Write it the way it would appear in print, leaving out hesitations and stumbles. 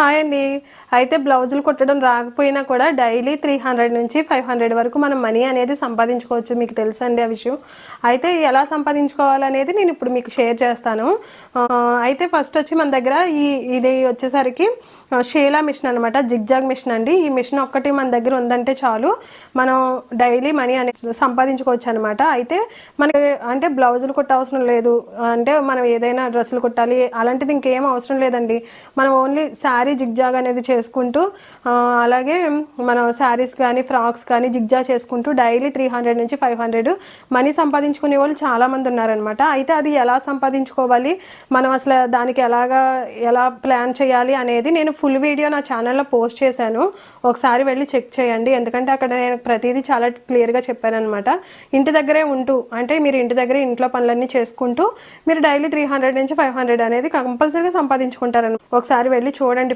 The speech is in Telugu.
హాయ్ అండి. అయితే బ్లౌజులు కుట్టడం రాకపోయినా కూడా డైలీ 300 నుంచి 500 వరకు మనం మనీ అనేది సంపాదించుకోవచ్చు. మీకు తెలుసండి ఆ విషయం. అయితే ఎలా సంపాదించుకోవాలనేది నేను ఇప్పుడు మీకు షేర్ చేస్తాను. అయితే ఫస్ట్ వచ్చి మన దగ్గర ఇది వచ్చేసరికి షేలా మిషన్ అనమాట. జిగ్జాగ్ మిషన్ అండి. ఈ మిషన్ ఒక్కటి మన దగ్గర ఉందంటే చాలు, మనం డైలీ మనీ అనేది సంపాదించుకోవచ్చు అనమాట. అయితే మనకి అంటే బ్లౌజులు కుట్ట అవసరం లేదు, అంటే మనం ఏదైనా డ్రెస్సులు కుట్టాలి అలాంటిది ఇంకేం అవసరం లేదండి. మనం ఓన్లీ శారీ జిగ్జాగ్ అనేది చేసుకుంటూ అలాగే మనం శారీస్ కానీ ఫ్రాక్స్ కానీ జిగ్జాగ్ చేసుకుంటూ డైలీ 300 నుంచి 500 మనీ సంపాదించుకునే వాళ్ళు చాలామంది ఉన్నారనమాట. అయితే అది ఎలా సంపాదించుకోవాలి, మనం అసలు దానికి ఎలా ప్లాన్ చేయాలి అనేది నేను ఫుల్ వీడియో నా ఛానల్లో పోస్ట్ చేశాను. ఒకసారి వెళ్ళి చెక్ చేయండి, ఎందుకంటే అక్కడ నేను ప్రతిదీ చాలా క్లియర్గా చెప్పాను అనమాట. ఇంటి దగ్గరే ఉంటూ, అంటే మీరు ఇంటి దగ్గరే ఇంట్లో పనులన్నీ చేసుకుంటూ మీరు డైలీ 300 నుంచి 500 అనేది కంపల్సరీగా సంపాదించుకుంటారని ఒకసారి వెళ్ళి చూడండి.